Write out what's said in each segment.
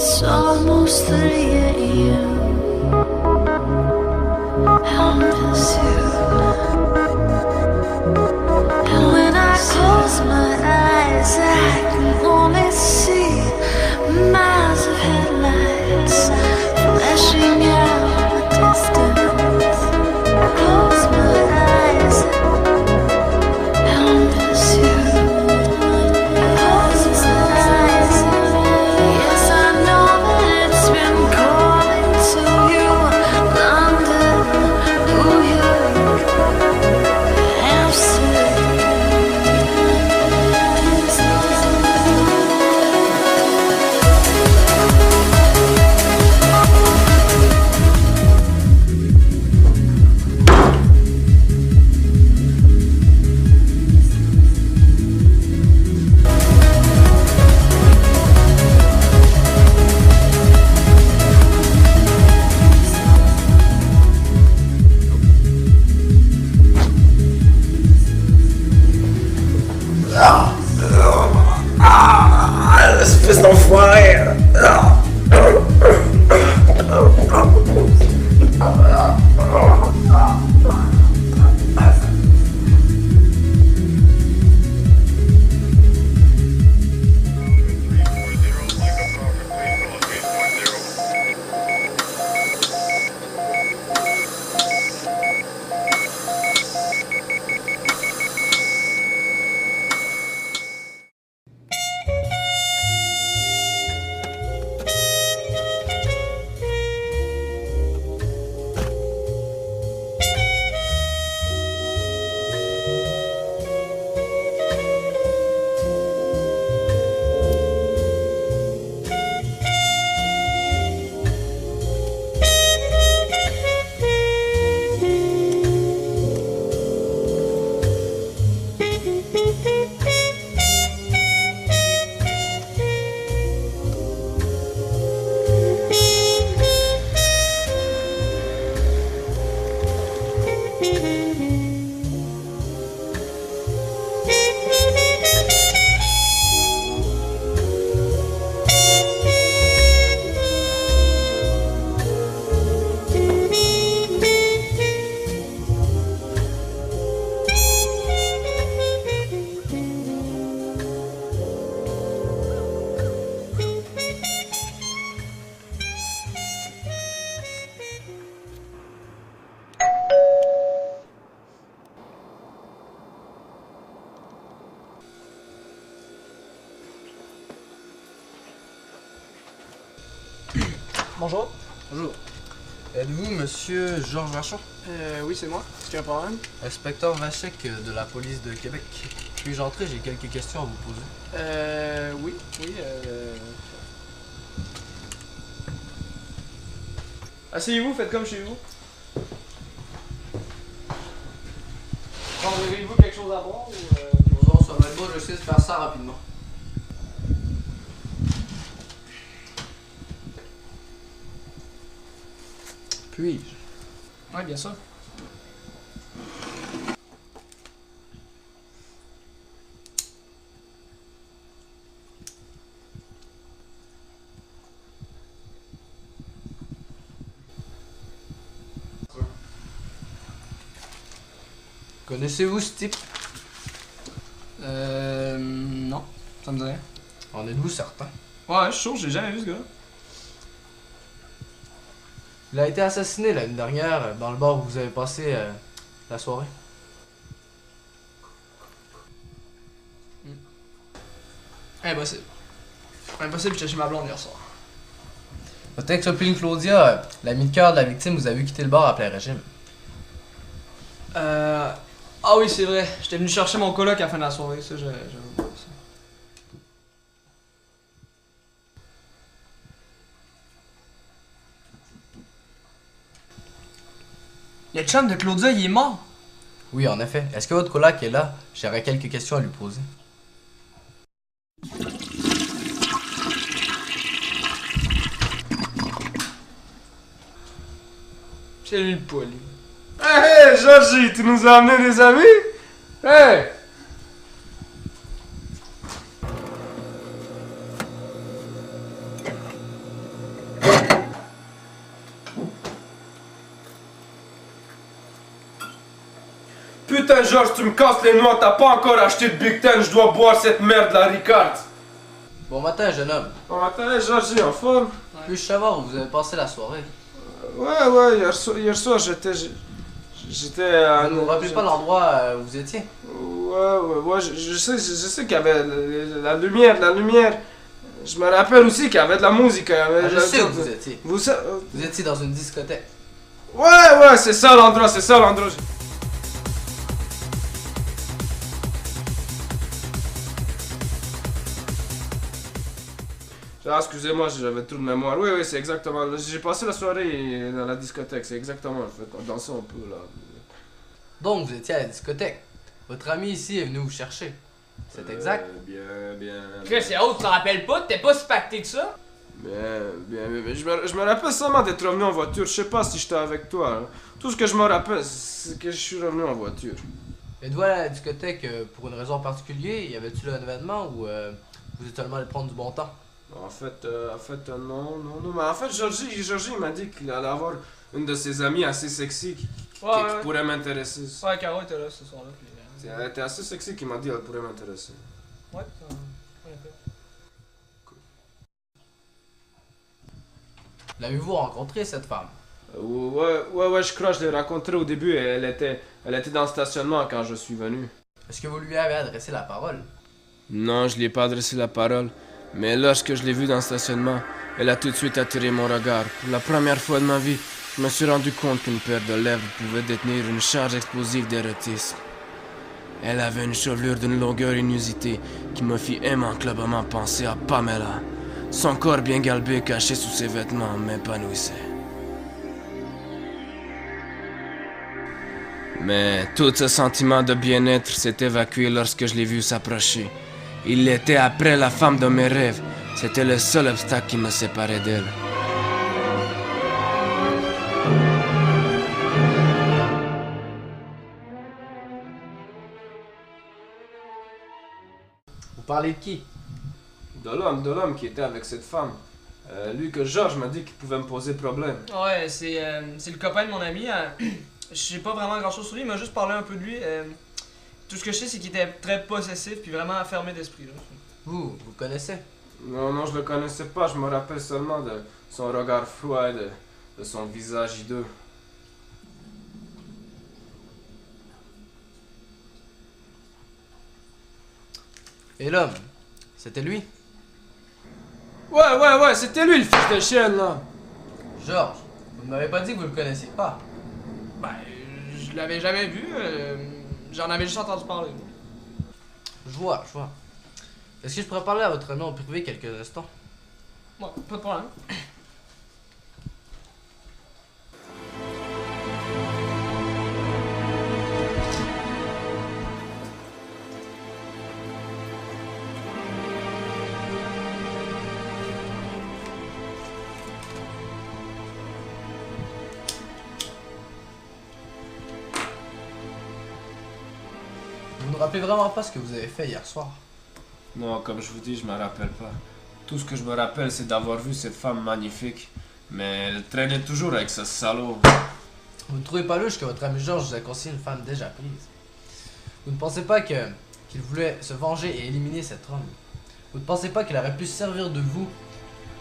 It's almost 3 a.m. I miss you. And when I close my eyes, I can only see miles of headlights flashing out the distance. Close my eyes, I miss you. Close my eyes, yes I know that it's been calling to you. London, New York, Amsterdam. Espèce d'enfoiré! Bonjour. Bonjour. Êtes-vous monsieur Georges Vachon? Oui, c'est moi. Est-ce qu'il y a un problème? Inspecteur Vachek de la police de Québec. Puis-je entrer? J'ai quelques questions à vous poser. Oui. Asseyez-vous, faites comme chez vous. Prendrez-vous quelque chose à boire ou... Bonjour, ça va être beau, je sais de faire ça rapidement. Puis-je? Oui, bien sûr. Connaissez-vous ce type? Non. Ça me dit rien. En êtes-vous certain? Ouais, je suis sûr, j'ai jamais vu ce gars-là. Il a été assassiné l'année dernière dans le bar où vous avez passé la soirée. Impossible. Impossible de chercher ma blonde hier soir. Votre ex-copine Claudia, l'amie de cœur de la victime, vous a vu quitter le bar à plein régime. Ah oui, c'est vrai. J'étais venu chercher mon coloc à la fin de la soirée. Ça, j'avais oublié ça. Le chum de Claudia, il est mort. Oui, en effet. Est-ce que votre coloc est là? J'aurais quelques questions à lui poser. C'est lui le poilu. Hey, hey, Georgie, tu nous as amené des amis? Hey! Putain, Georges, tu me casses les noix, t'as pas encore acheté de Big Ten, je dois boire cette merde, la Ricard. Bon matin, jeune homme. Bon matin, Georges, en forme? Puis-je savoir où vous avez passé la soirée? Ouais, hier soir, j'étais à... Vous ne vous rappelez pas l'endroit où vous étiez? Ouais, je sais qu'il y avait la lumière. Je me rappelle aussi qu'il y avait de la musique. Je sais où vous étiez. Vous étiez dans une discothèque. Ouais, c'est ça l'endroit. Ah, excusez-moi, j'avais trop de mémoire. Oui, c'est exactement. J'ai passé la soirée dans la discothèque, c'est exactement en fait. On dansait un peu là. Donc vous étiez à la discothèque. Votre ami ici est venu vous chercher. C'est exact? Bien. Chris, c'est autre, tu t'en rappelles pas? T'es pas si pacté que ça? Bien. Je me rappelle seulement d'être revenu en voiture. Je sais pas si j'étais avec toi. Hein. Tout ce que je me rappelle, c'est que je suis revenu en voiture. Êtes-vous allé à la discothèque pour une raison particulière? Y avait-tu un événement ou vous êtes seulement allé prendre du bon temps? En fait, non. Mais en fait, Georgie il m'a dit qu'il allait avoir une de ses amies assez sexy qui pourrait m'intéresser. Ouais, Caro était là ce soir-là. Puis, Elle était assez sexy qui m'a dit qu'elle pourrait m'intéresser. ouais, en effet. L'avez-vous rencontré cette femme? Ouais, je crois que je l'ai rencontrée au début et elle était dans le stationnement quand je suis venu. Est-ce que vous lui avez adressé la parole? Non, je lui ai pas adressé la parole. Mais lorsque je l'ai vue dans le stationnement, elle a tout de suite attiré mon regard. Pour la première fois de ma vie, je me suis rendu compte qu'une paire de lèvres pouvait détenir une charge explosive d'érotisme. Elle avait une chevelure d'une longueur inusitée qui me fit immanquablement penser à Pamela. Son corps bien galbé caché sous ses vêtements m'épanouissait. Mais tout ce sentiment de bien-être s'est évacué lorsque je l'ai vue s'approcher. Il était après la femme de mes rêves. C'était le seul obstacle qui me séparait d'elle. Vous parlez de qui? De l'homme qui était avec cette femme. Lui que Georges m'a dit qu'il pouvait me poser problème. Ouais, c'est le copain de mon ami. Je sais pas vraiment grand chose sur lui, il m'a juste parlé un peu de lui. Tout ce que je sais, c'est qu'il était très possessif puis vraiment fermé d'esprit. Là. Vous le connaissez? Non, je le connaissais pas. Je me rappelle seulement de son regard froid et de son visage hideux. Et l'homme, c'était lui? Ouais, c'était lui le fils de chienne là. Georges, vous ne m'avez pas dit que vous le connaissiez pas. Ben, je l'avais jamais vu. J'en avais juste entendu parler. Je vois. Est-ce que je pourrais parler à votre ami en privé quelques instants? Ouais, pas de problème. Vous ne rappelez vraiment pas ce que vous avez fait hier soir? Non, comme je vous dis, je me rappelle pas. Tout ce que je me rappelle, c'est d'avoir vu cette femme magnifique. Mais elle traînait toujours avec ce salaud. Vous ne trouvez pas louche que votre ami Georges vous a conseillé une femme déjà prise? Vous ne pensez pas qu'il voulait se venger et éliminer cet homme? Vous ne pensez pas qu'il aurait pu se servir de vous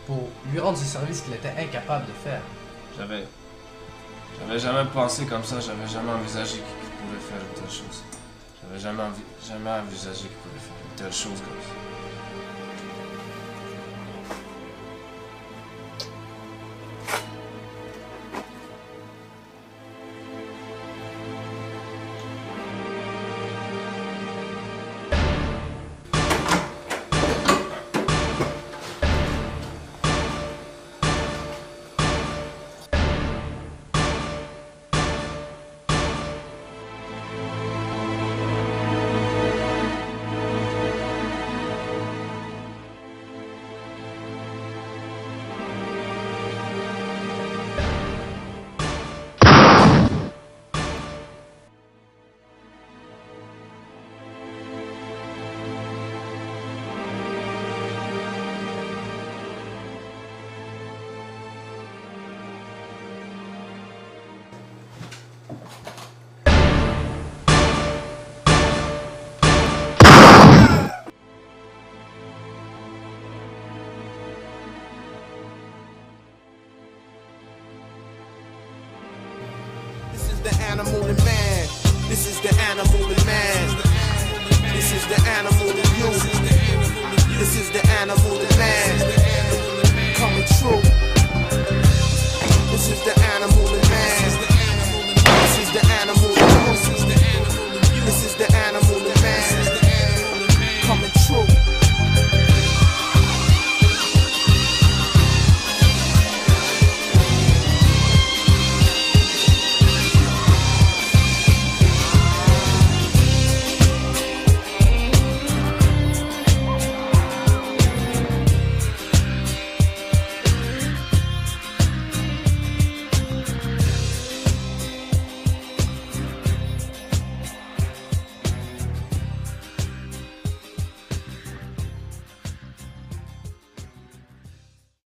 pour lui rendre ce service qu'il était incapable de faire? J'avais jamais pensé comme ça, j'avais jamais envisagé qu'il pourrait faire une telle chose. J'avais jamais envisagé qu'il pourrait faire une telle chose comme ça. animal and